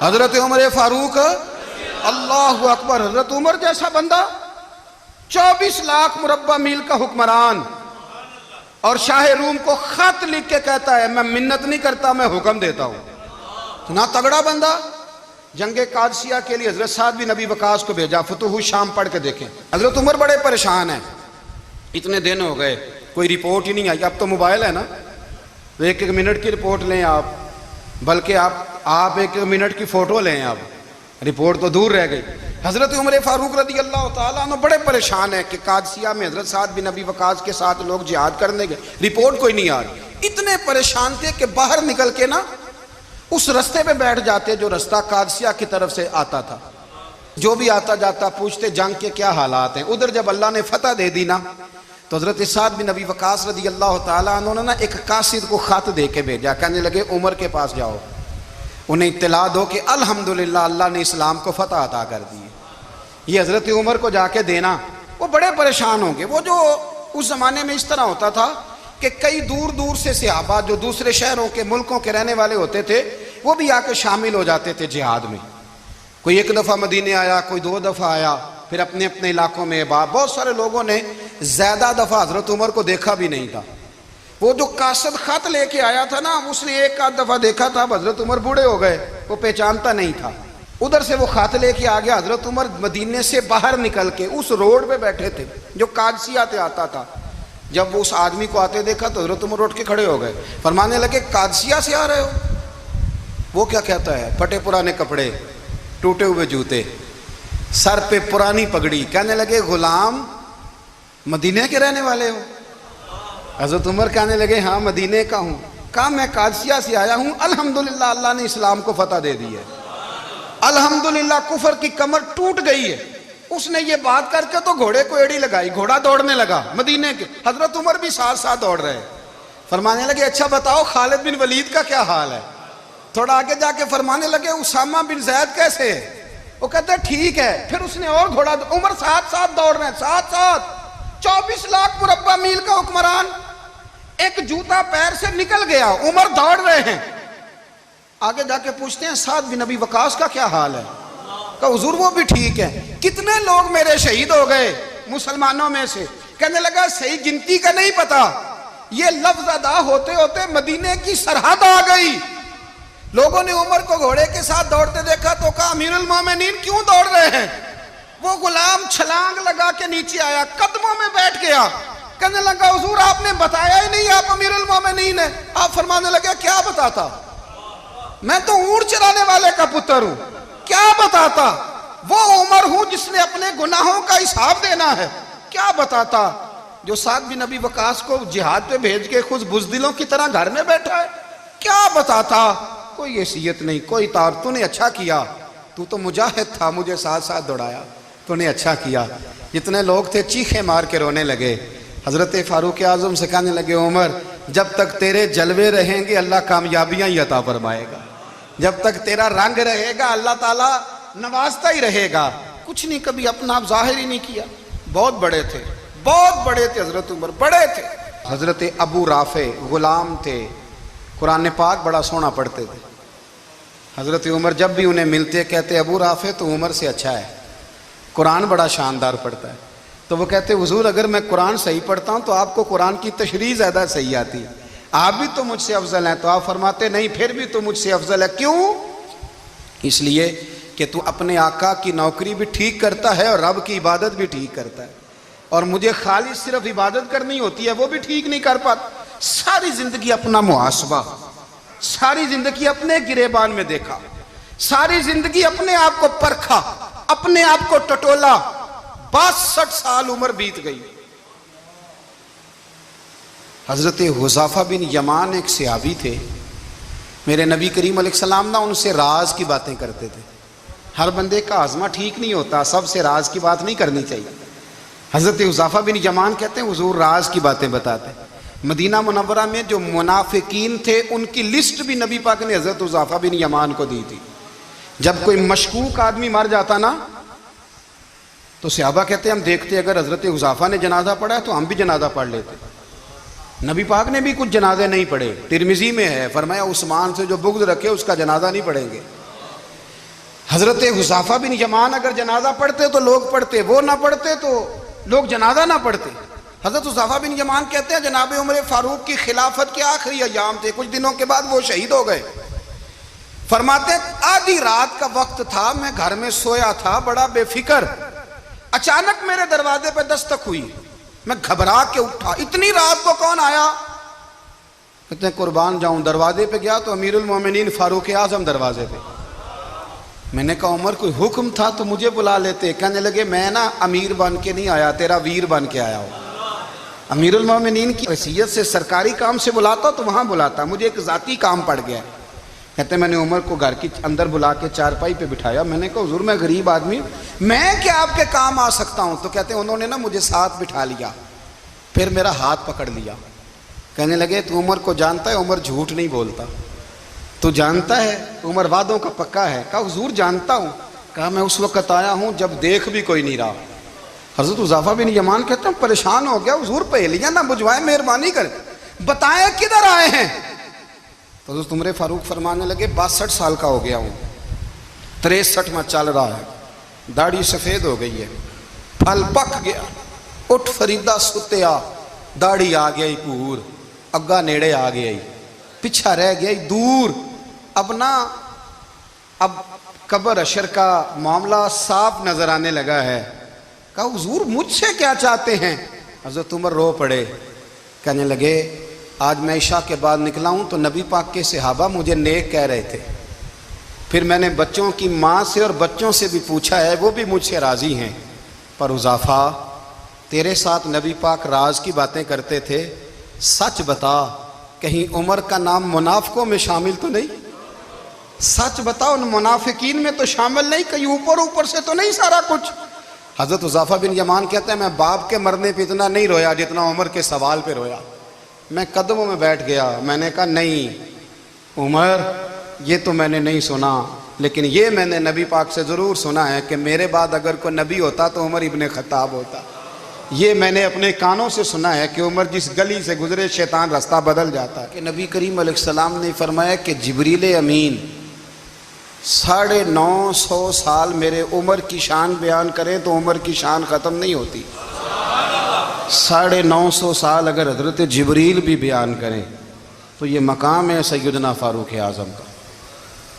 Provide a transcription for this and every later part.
حضرت عمر فاروق اللہ اکبر، حضرت عمر جیسا بندہ 24 لاکھ مربع میل کا حکمران، اور شاہ روم کو خط لکھ کے کہتا ہے میں منت نہیں کرتا، میں حکم دیتا ہوں۔ اتنا تگڑا بندہ۔ جنگ قادسیہ کے لیے حضرت سعد بن ابی وقاص کو بھیجا، فتوح شام پڑھ کے دیکھیں۔ حضرت عمر بڑے پریشان ہیں، اتنے دن ہو گئے کوئی رپورٹ ہی نہیں آئی۔ اب تو موبائل ہے نا، ایک ایک منٹ کی رپورٹ لیں آپ، بلکہ آپ ایک ایک منٹ کی فوٹو لیں، آپ رپورٹ تو دور رہ گئی۔ حضرت عمر فاروق رضی اللہ تعالیٰ عنہ بڑے پریشان ہیں کہ قادسیہ میں حضرت سعد بن ابی وقاص کے ساتھ لوگ جہاد کرنے گئے، رپورٹ کوئی نہیں آ رہی۔ اتنے پریشان تھے کہ باہر نکل کے نا اس رستے پہ بیٹھ جاتے جو رستہ قادسیہ کی طرف سے آتا تھا، جو بھی آتا جاتا پوچھتے جنگ کے کیا حالات ہیں۔ ادھر جب اللہ نے فتح دے دی نا تو حضرت سعد بن ابی وقاص رضی اللہ تعالیٰ عنہ نے ایک قاصد کو خط دے کے بھیجا، کہنے لگے عمر کے پاس جاؤ، انہیں اطلاع دو کہ الحمدللہ اللہ نے اسلام کو فتح عطا کر دی۔ یہ حضرت عمر کو جا کے دینا، وہ بڑے پریشان ہوں گے۔ وہ جو اس زمانے میں اس طرح ہوتا تھا کہ کئی دور دور سے صحابہ جو دوسرے شہروں کے ملکوں کے رہنے والے ہوتے تھے وہ بھی آ کے شامل ہو جاتے تھے جہاد میں۔ کوئی ایک دفعہ مدینے آیا، کوئی 2 دفعہ آیا، پھر اپنے اپنے علاقوں میں۔ بہت سارے لوگوں نے زیادہ دفعہ حضرت عمر کو دیکھا بھی نہیں تھا۔ وہ جو قاصد خط لے کے آیا تھا نا، اس نے 1 دفعہ دیکھا تھا، حضرت عمر بوڑھے ہو گئے، وہ پہچانتا نہیں تھا۔ ادھر سے وہ خط لے کے آ گیا، حضرت عمر مدینے سے باہر نکل کے اس روڈ پہ بیٹھے تھے جو قادسیہ سے آتا تھا۔ جب وہ اس آدمی کو آتے دیکھا تو حضرت عمر اٹھ کے کھڑے ہو گئے، فرمانے لگے قادسیہ سے آ رہے ہو؟ وہ کیا کہتا ہے؟ پھٹے پرانے کپڑے، ٹوٹے ہوئے جوتے، سر پہ پرانی پگڑی، کہنے لگے غلام مدینے کے رہنے والے ہو؟ حضرت عمر کہنے لگے ہاں مدینے کا ہوں۔ کہا میں قادسیہ سے آیا ہوں، الحمدللہ اللہ نے اسلام کو فتح دے دی ہے، الحمدللہ کفر کی کمر ٹوٹ گئی ہے۔ اس نے یہ بات کر کے تو گھوڑے کو ایڑی لگائی، گھوڑا دوڑنے لگا مدینے کے، حضرت عمر بھی ساتھ ساتھ دوڑ رہے۔ فرمانے لگے اچھا بتاؤ خالد بن ولید کا کیا حال ہے؟ تھوڑا آگے جا کے فرمانے لگے اسامہ بن زید کیسے ہے؟ وہ کہتے ہیں ٹھیک ہے۔ پھر اس نے اور گھوڑا، عمر ساتھ ساتھ دوڑ رہے ہیں، ساتھ ساتھ 24 لاکھ مربع میل کا حکمران، ایک جوتا پیر سے نکل گیا، عمر دوڑ رہے ہیں۔ آگے جا کے پوچھتے ہیں سعد بن ابی وقاص کا کیا حال ہے؟ کہ حضور وہ بھی ٹھیک ہے۔ کتنے لوگ میرے شہید ہو گئے مسلمانوں میں سے؟ کہنے لگا صحیح گنتی کا نہیں پتا، یہ لفظ ادا ہوتے ہوتے مدینے کی سرحد آ گئی۔ لوگوں نے عمر کو گھوڑے کے ساتھ دوڑتے دیکھا تو کہا امیر المومنین کیوں دوڑ رہے ہیں؟ وہ غلام چھلانگ لگا کے نیچے آیا، قدموں میں بیٹھ گیا، کہنے لگا حضور آپ نے بتایا ہی نہیں آپ امیر المومنین ہیں۔ آپ فرمانے لگے کیا بتاتا؟ میں تو اونٹ چرانے والے کا پتر ہوں، کیا بتاتا؟ وہ عمر ہوں جس نے اپنے گناہوں کا حساب دینا ہے، کیا بتاتا؟ جو سعد بن ابی وقاص کو جہاد پہ بھیج کے خود بزدلوں کی طرح گھر میں بیٹھا ہے، کیا بتاتا؟ کوئی حیثیت نہیں، کوئی تار۔ تو نے اچھا کیا، تو تو مجاہد تھا، مجھے ساتھ ساتھ دوڑایا، تو نے اچھا کیا۔ جتنے لوگ تھے چیخیں مار کے رونے لگے۔ حضرت فاروق اعظم سے کہنے لگے عمر جب تک تیرے جلوے رہیں گے اللہ کامیابیاں ہی عطا فرمائے گا، جب تک تیرا رنگ رہے گا اللہ تعالیٰ نوازتا ہی رہے گا۔ کچھ نہیں، کبھی اپنا آپ ظاہر ہی نہیں کیا۔ بہت بڑے تھے، بہت بڑے تھے حضرت عمر، بڑے تھے۔ حضرت ابو رافع غلام تھے، قرآن پاک بڑا سونا پڑھتے تھے۔ حضرت عمر جب بھی انہیں ملتے کہتے ابو رافع تو عمر سے اچھا ہے، قرآن بڑا شاندار پڑھتا ہے۔ تو وہ کہتے حضور اگر میں قرآن صحیح پڑھتا ہوں تو آپ کو قرآن کی تشریح زیادہ صحیح آتی ہے، آپ بھی تو مجھ سے افضل ہیں۔ تو آپ فرماتے نہیں پھر بھی تو مجھ سے افضل ہے۔ کیوں؟ اس لیے کہ تو اپنے آقا کی نوکری بھی ٹھیک کرتا ہے اور رب کی عبادت بھی ٹھیک کرتا ہے، اور مجھے خالص صرف عبادت کرنی ہوتی ہے وہ بھی ٹھیک نہیں کر پاتا۔ ساری زندگی اپنا محاسبہ، ساری زندگی اپنے گریبان میں دیکھا، ساری زندگی اپنے آپ کو پرکھا، اپنے آپ کو ٹٹولا۔ 62 سال عمر بیت گئی۔ حضرت حذیفہ بن یمان ایک صحابی تھے، میرے نبی کریم علیہ السلام نہ ان سے راز کی باتیں کرتے تھے۔ ہر بندے کا ہاضمہ ٹھیک نہیں ہوتا، سب سے راز کی بات نہیں کرنی چاہیے۔ حضرت حذیفہ بن یمان کہتے ہیں حضور راز کی باتیں بتاتے۔ مدینہ منورہ میں جو منافقین تھے ان کی لسٹ بھی نبی پاک نے حضرت حذیفہ بن یمان کو دی تھی۔ جب کوئی مشکوک آدمی مر جاتا نا تو صحابہ کہتے ہیں ہم دیکھتے اگر حضرت حذیفہ نے جنازہ پڑھا ہے تو ہم بھی جنازہ پڑھ لیتے۔ نبی پاک نے بھی کچھ جنازے نہیں پڑھے، ترمذی میں ہے، فرمایا عثمان سے جو بغض رکھے اس کا جنازہ نہیں پڑھیں گے۔ حضرت حذیفہ بن یمان اگر جنازہ پڑھتے تو لوگ پڑھتے، وہ نہ پڑھتے تو لوگ جنازہ نہ پڑھتے۔ حضرت حذیفہ بن یمان کہتے ہیں جناب عمر فاروق کی خلافت کے آخری ایام تھے، کچھ دنوں کے بعد وہ شہید ہو گئے۔ فرماتے ہیں آدھی رات کا وقت تھا، میں گھر میں سویا تھا بڑا بے فکر، اچانک میرے دروازے پہ دستک ہوئی، میں گھبرا کے اٹھا، اتنی رات کو کون آیا؟ کہتے ہیں قربان جاؤں، دروازے پہ گیا تو امیر المومنین فاروق اعظم دروازے پہ۔ میں نے کہا عمر کوئی حکم تھا تو مجھے بلا لیتے۔ کہنے لگے میں نا امیر بن کے نہیں آیا، تیرا ویر بن کے آیا ہوں۔ امیر المومنین کی حیثیت سے سرکاری کام سے بلاتا تو وہاں بلاتا، مجھے ایک ذاتی کام پڑ گیا۔ کہتے ہیں میں نے عمر کو گھر کی اندر بلا کے چارپائی پہ بٹھایا، میں نے کہا حضور میں غریب آدمی ہوں، میں کیا آپ کے کام آ سکتا ہوں؟ تو کہتے ہیں انہوں نے نا مجھے ساتھ بٹھا لیا، پھر میرا ہاتھ پکڑ لیا، کہنے لگے تو عمر کو جانتا ہے؟ عمر جھوٹ نہیں بولتا۔ تو جانتا ہے؟ عمر وعدوں کا پکا ہے۔ کہا حضور جانتا ہوں۔ کہا میں اس وقت آیا ہوں جب دیکھ بھی کوئی نہیں رہا۔ حضرت حذیفہ بن یمان کہتے ہیں پریشان ہو گیا، حضور پہلیاں نہ بجھوائے، مہربانی کر بتائیں کدھر آئے ہیں؟ تو حضرت عمر فاروق فرمانے لگے 62 سال کا ہو گیا ہوں، 63 میں چل رہا ہے، داڑھی سفید ہو گئی ہے، پھل پک گیا، اٹھ فریدہ ستیا، داڑھی آ گئی پور، اگا نیڑے آ گئی، پیچھا رہ گئی دور، اب قبر اشر کا معاملہ صاف نظر آنے لگا ہے۔ کہا حضور مجھ سے کیا چاہتے ہیں؟ حضرت عمر رو پڑے، کہنے لگے آج میں عشاء کے بعد نکلا ہوں تو نبی پاک کے صحابہ مجھے نیک کہہ رہے تھے، پھر میں نے بچوں کی ماں سے اور بچوں سے بھی پوچھا ہے، وہ بھی مجھ سے راضی ہیں، پر حذیفہ تیرے ساتھ نبی پاک راز کی باتیں کرتے تھے، سچ بتا کہیں عمر کا نام منافقوں میں شامل تو نہیں؟ سچ بتا ان منافقین میں تو شامل نہیں، کہیں اوپر سے تو نہیں سارا کچھ؟ حضرت حذیفہ بن یمان کہتے ہیں میں باپ کے مرنے پہ اتنا نہیں رویا جتنا عمر کے سوال پہ رویا۔ میں قدموں میں بیٹھ گیا، میں نے کہا نہیں عمر یہ تو میں نے نہیں سنا، لیکن یہ میں نے نبی پاک سے ضرور سنا ہے کہ میرے بعد اگر کوئی نبی ہوتا تو عمر ابن خطاب ہوتا۔ یہ میں نے اپنے کانوں سے سنا ہے کہ عمر جس گلی سے گزرے شیطان رستہ بدل جاتا ہے۔ کہ نبی کریم علیہ السلام نے فرمایا کہ جبریل امین 950 سال میرے عمر کی شان بیان کریں تو عمر کی شان ختم نہیں ہوتی۔ 950 سال اگر حضرت جبریل بھی بیان کریں تو یہ مقام ہے سیدنا فاروق اعظم کا۔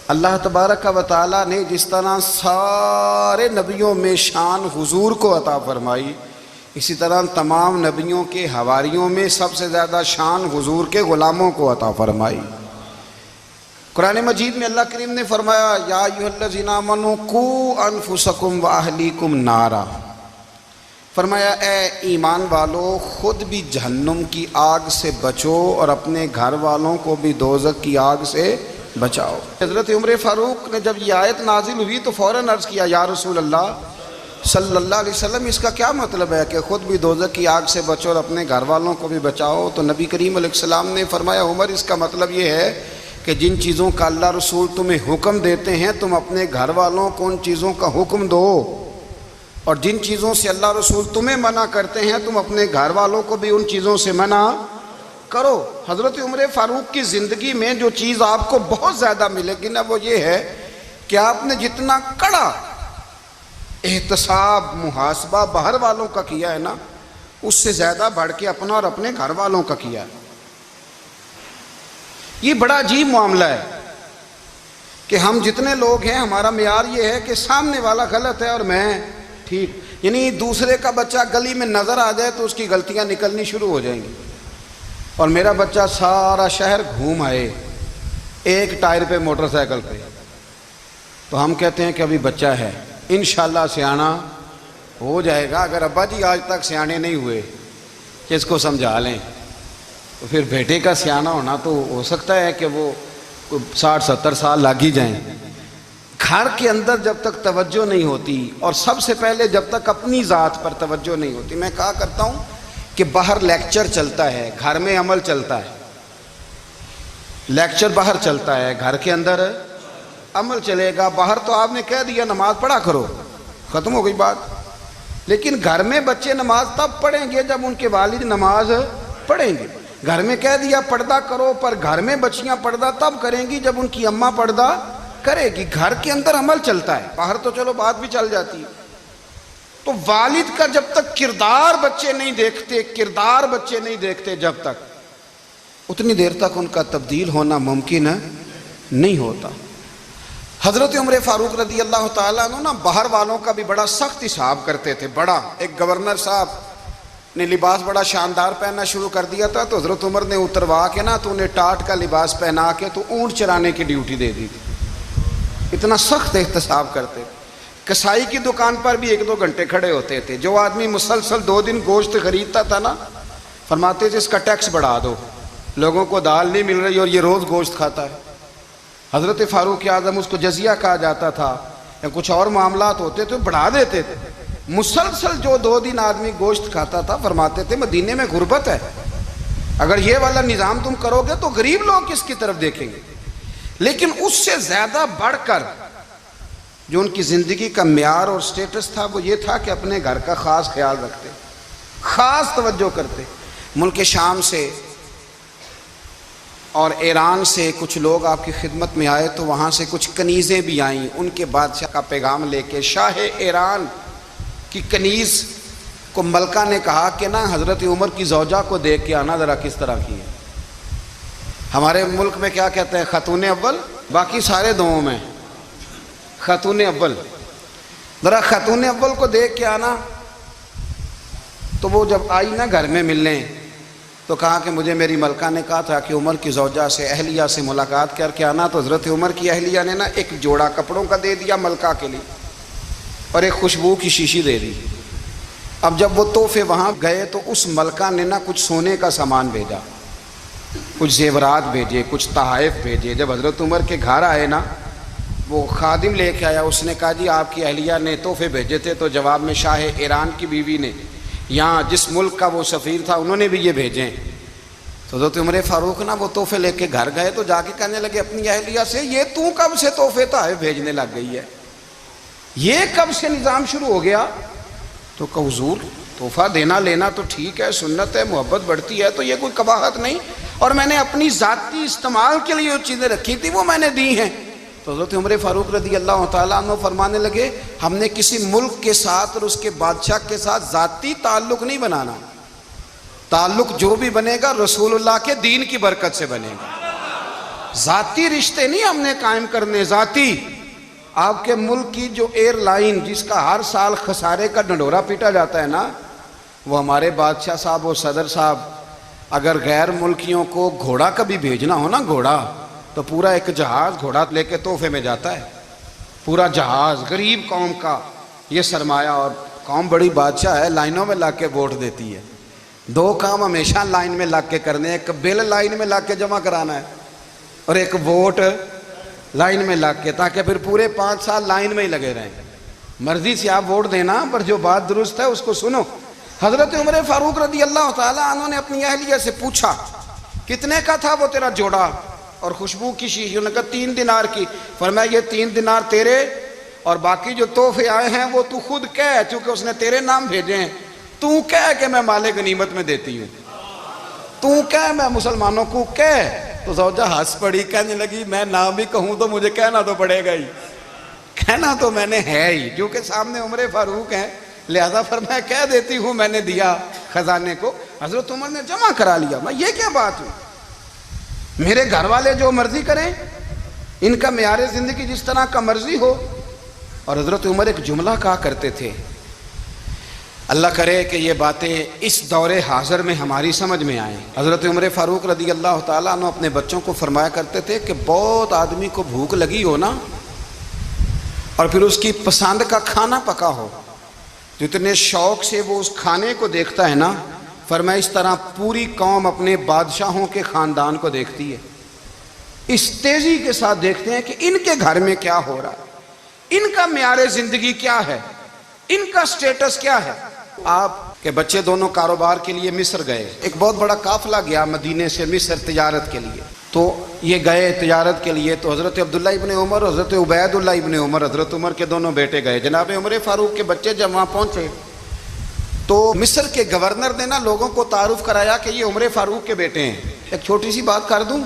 اللہ تبارک و تعالیٰ نے جس طرح سارے نبیوں میں شان حضور کو عطا فرمائی، اسی طرح تمام نبیوں کے حواریوں میں سب سے زیادہ شان حضور کے غلاموں کو عطا فرمائی۔ قرآن مجید میں اللہ کریم نے فرمایا یا ایھا الذین آمنوا قوا انفسکم واہلیکم نارا، فرمایا اے ایمان والو خود بھی جہنم کی آگ سے بچو اور اپنے گھر والوں کو بھی دوزخ کی آگ سے بچاؤ۔ حضرت عمر فاروق نے جب یہ آیت نازل ہوئی تو فوراً عرض کیا یا رسول اللہ صلی اللہ علیہ وسلم اس کا کیا مطلب ہے کہ خود بھی دوزخ کی آگ سے بچو اور اپنے گھر والوں کو بھی بچاؤ؟ تو نبی کریم علیہ السلام نے فرمایا عمر اس کا مطلب یہ ہے کہ جن چیزوں کا اللہ رسول تمہیں حکم دیتے ہیں تم اپنے گھر والوں کو ان چیزوں کا حکم دو، اور جن چیزوں سے اللہ رسول تمہیں منع کرتے ہیں تم اپنے گھر والوں کو بھی ان چیزوں سے منع کرو۔ حضرت عمر فاروق کی زندگی میں جو چیز آپ کو بہت زیادہ ملے گی نا وہ یہ ہے کہ آپ نے جتنا کڑا احتساب محاسبہ باہر والوں کا کیا ہے نا اس سے زیادہ بڑھ کے اپنا اور اپنے گھر والوں کا کیا ہے۔ یہ بڑا عجیب معاملہ ہے کہ ہم جتنے لوگ ہیں ہمارا معیار یہ ہے کہ سامنے والا غلط ہے اور میں ٹھیک، یعنی دوسرے کا بچہ گلی میں نظر آ جائے تو اس کی غلطیاں نکلنی شروع ہو جائیں گی، اور میرا بچہ سارا شہر گھوم آئے ایک ٹائر پہ موٹر سائیکل پہ تو ہم کہتے ہیں کہ ابھی بچہ ہے، انشاءاللہ سیانا ہو جائے گا۔ اگر ابا جی آج تک سیانے نہیں ہوئے کہ اس کو سمجھا لیں تو پھر بیٹے کا سیانا ہونا تو ہو سکتا ہے کہ وہ 60-70 سال لگ ہی جائیں۔ گھر کے اندر جب تک توجہ نہیں ہوتی اور سب سے پہلے جب تک اپنی ذات پر توجہ نہیں ہوتی، میں کہا کرتا ہوں کہ باہر لیکچر چلتا ہے گھر میں عمل چلتا ہے، لیکچر باہر چلتا ہے گھر کے اندر عمل چلے گا۔ باہر تو آپ نے کہہ دیا نماز پڑھا کرو، ختم ہو گئی بات، لیکن گھر میں بچے نماز تب پڑھیں گے جب ان کے والد نماز پڑھیں گے۔ گھر میں کہہ دیا پردہ کرو، پر گھر میں بچیاں پردہ تب کریں گی جب ان کی اماں پردہ کرے گی، گھر کے اندر عمل چلتا ہے، باہر تو چلو بات بھی چل جاتی ہے۔ تو والد کا جب تک کردار بچے نہیں دیکھتے جب تک، اتنی دیر تک ان کا تبدیل ہونا ممکن نہیں ہوتا۔ حضرت عمر فاروق رضی اللہ تعالیٰ عنہ نا باہر والوں کا بھی بڑا سخت حساب کرتے تھے۔ بڑا ایک گورنر صاحب نے لباس بڑا شاندار پہننا شروع کر دیا تھا، تو حضرت عمر نے اتروا کے نا تو انہیں ٹاٹ کا لباس پہنا کے تو اونٹ چرانے کی ڈیوٹی دے دی تھی۔ اتنا سخت احتساب کرتے تھے۔ کسائی کی دکان پر بھی 1-2 گھنٹے کھڑے ہوتے تھے۔ جو آدمی مسلسل 2 دن گوشت خریدتا تھا نا، فرماتے تھے اس کا ٹیکس بڑھا دو، لوگوں کو دال نہیں مل رہی اور یہ روز گوشت کھاتا ہے۔ حضرت فاروق اعظم، اس کو جزیہ کہا جاتا تھا، یا کچھ اور معاملات ہوتے تھے بڑھا دیتے تھے۔ مسلسل جو 2 دن آدمی گوشت کھاتا تھا، فرماتے تھے مدینے میں غربت ہے، اگر یہ والا نظام تم کرو گے تو غریب لوگ کس کی طرف دیکھیں گے۔ لیکن اس سے زیادہ بڑھ کر جو ان کی زندگی کا معیار اور سٹیٹس تھا وہ یہ تھا کہ اپنے گھر کا خاص خیال رکھتے، خاص توجہ کرتے۔ ملک شام سے اور ایران سے کچھ لوگ آپ کی خدمت میں آئے، تو وہاں سے کچھ کنیزیں بھی آئیں، ان کے بادشاہ کا پیغام لے کے۔ شاہ ایران کی کنیز کو ملکہ نے کہا کہ نا حضرت عمر کی زوجہ کو دیکھ کے آنا ذرا کس طرح کی ہے۔ ہمارے ملک میں کیا کہتے ہیں؟ خاتون اول، باقی سارے دوؤں میں خاتون اول، ذرا خاتون اول کو دیکھ کے آنا۔ تو وہ جب آئی نا گھر میں ملنے، تو کہا کہ مجھے میری ملکہ نے کہا تھا کہ عمر کی زوجہ سے، اہلیہ سے ملاقات کر کے آنا۔ تو حضرت عمر کی اہلیہ نے نا ایک جوڑا کپڑوں کا دے دیا ملکہ کے لیے، اور ایک خوشبو کی شیشی دے دی۔ اب جب وہ تحفے وہاں گئے تو اس ملکہ نے نا کچھ سونے کا سامان بھیجا، کچھ زیورات بھیجے، کچھ تحائف بھیجے۔ جب حضرت عمر کے گھر آئے نا، وہ خادم لے کے آیا، اس نے کہا جی آپ کی اہلیہ نے تحفے بھیجے تھے، تو جواب میں شاہ ایران کی بیوی نے، یہاں جس ملک کا وہ سفیر تھا، انہوں نے بھی یہ بھیجے۔ تو حضرت عمر فاروق نا وہ تحفے لے کے گھر گئے، تو جا کے کہنے لگے اپنی اہلیہ سے، یہ تو کب سے تحفے تحائف بھیجنے لگ گئی ہے، یہ کب سے نظام شروع ہو گیا؟ تو کہ حضور تحفہ دینا لینا تو ٹھیک ہے، سنت ہے، محبت بڑھتی ہے، تو یہ کوئی قباحت نہیں، اور میں نے اپنی ذاتی استعمال کے لیے جو چیزیں رکھی تھی وہ میں نے دی ہیں۔ تو حضرت عمر فاروق رضی اللہ تعالیٰ عنہ فرمانے لگے ہم نے کسی ملک کے ساتھ اور اس کے بادشاہ کے ساتھ ذاتی تعلق نہیں بنانا، تعلق جو بھی بنے گا رسول اللہ کے دین کی برکت سے بنے گا۔ ذاتی رشتے نہیں ہم نے قائم کرنے، ذاتی۔ آپ کے ملک کی جو ایئر لائن جس کا ہر سال خسارے کا ڈنڈورا پیٹا جاتا ہے نا، وہ ہمارے بادشاہ صاحب اور صدر صاحب اگر غیر ملکیوں کو گھوڑا کبھی بھیجنا ہو نا، گھوڑا، تو پورا ایک جہاز گھوڑا لے کے تحفے میں جاتا ہے، پورا جہاز غریب قوم کا یہ سرمایہ۔ اور قوم بڑی بادشاہ ہے، لائنوں میں لگ کے ووٹ دیتی ہے۔ 2 کام ہمیشہ لائن میں لگ کے کرنے، ایک بل لائن میں لگ کے جمع کرانا ہے، اور ایک ووٹ لائن میں لگ کے، تاکہ پھر پورے 5 سال لائن میں ہی لگے رہیں۔ مرضی سے آپ ووٹ دینا، پر جو بات درست ہے اس کو سنو۔ حضرت عمر فاروق رضی اللہ تعالیٰ عنہ نے اپنی اہلیہ سے پوچھا کتنے کا تھا وہ تیرا جوڑا اور خوشبو کی شیشی؟ انہوں نے کہا 3 دینار کی۔ فرمایا یہ 3 دینار تیرے، اور باقی جو تحفے آئے ہیں وہ تو خود کہہ، چونکہ اس نے تیرے نام بھیجے ہیں، تو کہہ کہ میں مال غنیمت میں دیتی ہوں، تو کہہ میں مسلمانوں کو کہہ۔ تو زوجہ ہنس پڑی، کہنے لگی میں نہ بھی کہوں تو مجھے کہنا تو پڑے گا ہی، کہنا تو میں نے ہے ہی، کیونکہ سامنے عمر فاروق ہیں، لہذا فرمایا کہہ دیتی ہوں میں نے دیا خزانے کو۔ حضرت عمر نے جمع کرا لیا۔ میں یہ کیا بات ہوئی، میرے گھر والے جو مرضی کریں، ان کا معیار زندگی جس طرح کا مرضی ہو۔ اور حضرت عمر ایک جملہ کہا کرتے تھے، اللہ کرے کہ یہ باتیں اس دور حاضر میں ہماری سمجھ میں آئیں۔ حضرت عمر فاروق رضی اللہ تعالیٰ عنہ اپنے بچوں کو فرمایا کرتے تھے کہ بہت آدمی کو بھوک لگی ہو نا، اور پھر اس کی پسند کا کھانا پکا ہو، جتنے شوق سے وہ اس کھانے کو دیکھتا ہے نا، فرمایا اس طرح پوری قوم اپنے بادشاہوں کے خاندان کو دیکھتی ہے، اس تیزی کے ساتھ دیکھتے ہیں کہ ان کے گھر میں کیا ہو رہا ہے، ان کا معیار زندگی کیا ہے، ان کا سٹیٹس کیا ہے۔ آپ کے بچے دونوں کاروبار کے لیے مصر گئے، ایک بہت بڑا قافلہ گیا مدینے سے مصر تجارت کے لیے، تو یہ گئے تجارت کے لیے، تو حضرت عبداللہ ابن عمر اور حضرت عبید اللہ ابن عمر، حضرت عمر کے دونوں بیٹے گئے۔ جناب عمر فاروق کے بچے جب وہاں پہنچے تو مصر کے گورنر نے نا لوگوں کو تعارف کرایا کہ یہ عمر فاروق کے بیٹے ہیں۔ ایک چھوٹی سی بات کر دوں،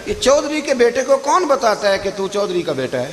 یہ چودھری کے بیٹے کو کون بتاتا ہے کہ تو چودھری کا بیٹا ہے؟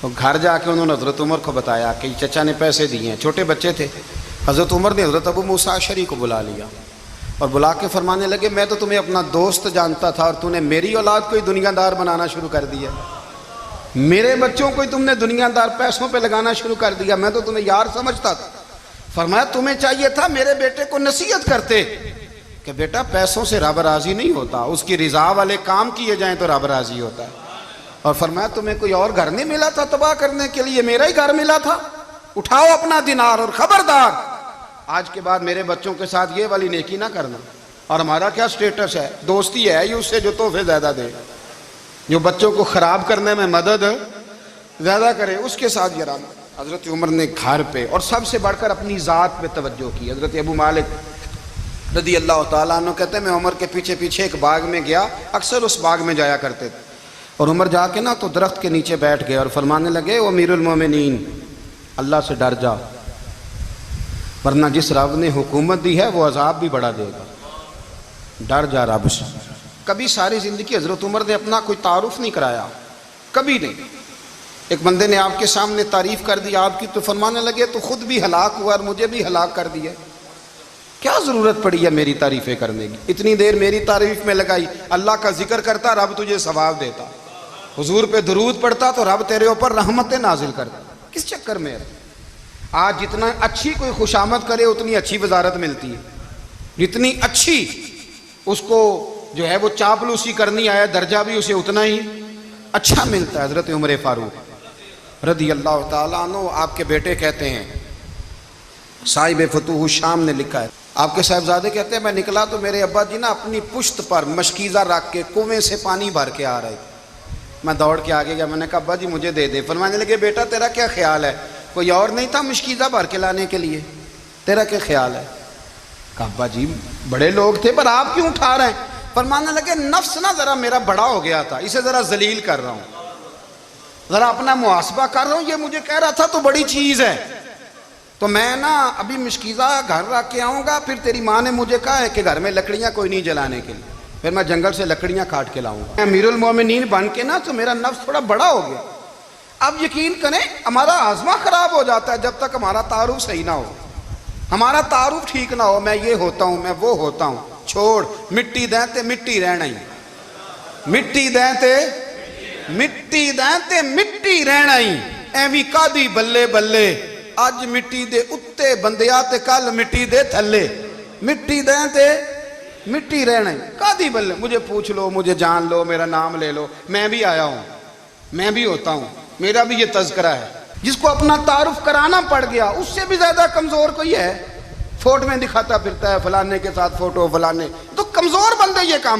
تو گھر جا کے انہوں نے حضرت عمر کو بتایا کہ چچا نے پیسے دیے ہیں، چھوٹے بچے تھے۔ حضرت عمر نے حضرت ابو موسیٰ اشعری کو بلا لیا اور بلا کے فرمانے لگے میں تو تمہیں اپنا دوست جانتا تھا اور تو نے میری اولاد کو ہی دنیا دار بنانا شروع کر دیا، میرے بچوں کو ہی تم نے دنیا دار پیسوں پہ لگانا شروع کر دیا، میں تو تمہیں یار سمجھتا تھا۔ فرمایا تمہیں چاہیے تھا میرے بیٹے کو نصیحت کرتے کہ بیٹا پیسوں سے رب راضی نہیں ہوتا، اس کی رضا والے کام کیے جائیں تو رب راضی ہوتا ہے۔ اور فرمایا تمہیں کوئی اور گھر نہیں ملا تھا تباہ کرنے کے لیے، میرا ہی گھر ملا تھا، اٹھاؤ اپنا دینار اور خبردار آج کے بعد میرے بچوں کے ساتھ یہ والی نیکی نہ کرنا۔ اور ہمارا کیا سٹیٹس ہے؟ دوستی ہے ہی اس سے جو تحفے زیادہ دے، جو بچوں کو خراب کرنے میں مدد زیادہ کرے، اس کے ساتھ یہ رہنا۔ حضرت عمر نے گھر پہ اور سب سے بڑھ کر اپنی ذات پہ توجہ کی۔ حضرت ابو مالک رضی اللہ تعالیٰ عنہ کہتے ہیں میں عمر کے پیچھے پیچھے ایک باغ میں گیا، اکثر اس باغ میں جایا کرتے تھے، اور عمر جا کے نا تو درخت کے نیچے بیٹھ گئے اور فرمانے لگے او امیر المومنین اللہ سے ڈر جا، ورنہ جس رب نے حکومت دی ہے وہ عذاب بھی بڑا دے گا، ڈر جا رب سے۔ کبھی ساری زندگی حضرت عمر نے اپنا کوئی تعارف نہیں کرایا، کبھی نہیں۔ ایک بندے نے آپ کے سامنے تعریف کر دی آپ کی تو فرمانے لگے تو خود بھی ہلاک ہوا اور مجھے بھی ہلاک کر دیا، کیا ضرورت پڑی ہے میری تعریفیں کرنے کی؟ اتنی دیر میری تعریف میں لگائی، اللہ کا ذکر کرتا رب تجھے ثواب دیتا، حضور پہ درود پڑھتا تو رب تیرے اوپر رحمتیں نازل کرتا، کس چکر میں ہے؟ آج جتنا اچھی کوئی خوشامد کرے اتنی اچھی وزارت ملتی ہے، جتنی اچھی اس کو جو ہے وہ چاپلوسی کرنی آیا درجہ بھی اسے اتنا ہی اچھا ملتا ہے۔ حضرت عمر فاروق رضی اللہ تعالیٰ عنہ آپ کے بیٹے کہتے ہیں، صاحب فتوح الشام نے لکھا ہے، آپ کے صاحبزادے کہتے ہیں میں نکلا تو میرے ابا جی نا اپنی پشت پر مشکیزہ رکھ کے کنویں سے پانی بھر کے آ رہے تھے، میں دوڑ کے آگے گیا، میں نے کہا ابا جی مجھے دے دے۔ فرمانے لگے بیٹا تیرا کیا خیال ہے، کوئی اور نہیں تھا مشکیزہ بھر کے لانے کے لیے، تیرا کیا خیال ہے؟ کہا ابا جی بڑے لوگ تھے پر آپ کیوں اٹھا رہے ہیں؟ فرمانے لگے نفس نا ذرا میرا بڑا ہو گیا تھا، اسے ذرا ذلیل کر رہا ہوں، ذرا اپنا محاسبہ کر رہا ہوں، یہ مجھے کہہ رہا تھا تو بڑی چیز ہے، تو میں نا ابھی مشکیزہ گھر رکھ کے آؤں گا، پھر تیری ماں نے مجھے کہا ہے کہ گھر میں لکڑیاں کوئی نہیں جلانے کے لیے، پھر میں جنگل سے لکڑیاں کاٹ کے لاؤں گا۔ امیر المومنین بن کے نا تو میرا نفس تھوڑا بڑا ہو گیا۔ اب یقین کریں ہمارا ہاضمہ خراب ہو جاتا ہے جب تک ہمارا تعارف صحیح نہ ہو، ہمارا تعارف ٹھیک نہ ہو، میں یہ ہوتا ہوں میں وہ ہوتا ہوں، چھوڑ مٹی دیں تے مٹی رہنا ہی، مٹی دیں تے مٹی دیں تے مٹی رہنا ہی، ایویں کادی بلے بلے اج مٹی دے اتے بندیا تے کل مٹی دے تھلے، مٹی دیں تے مٹی رہنا ہی، کادی بلے، مجھے پوچھ لو مجھے جان لو میرا نام لے لو، میں بھی آیا ہوں، میں بھی ہوتا ہوں، میرا بھی یہ تذکرہ ہے۔ جس کو اپنا تعارف کرانا پڑ گیا اس سے بھی زیادہ کمزور کوئی ہے؟ فوٹو میں دکھاتا پھرتا ہے فلانے کے ساتھ فوٹو فلانے، تو کمزور بندے یہ کام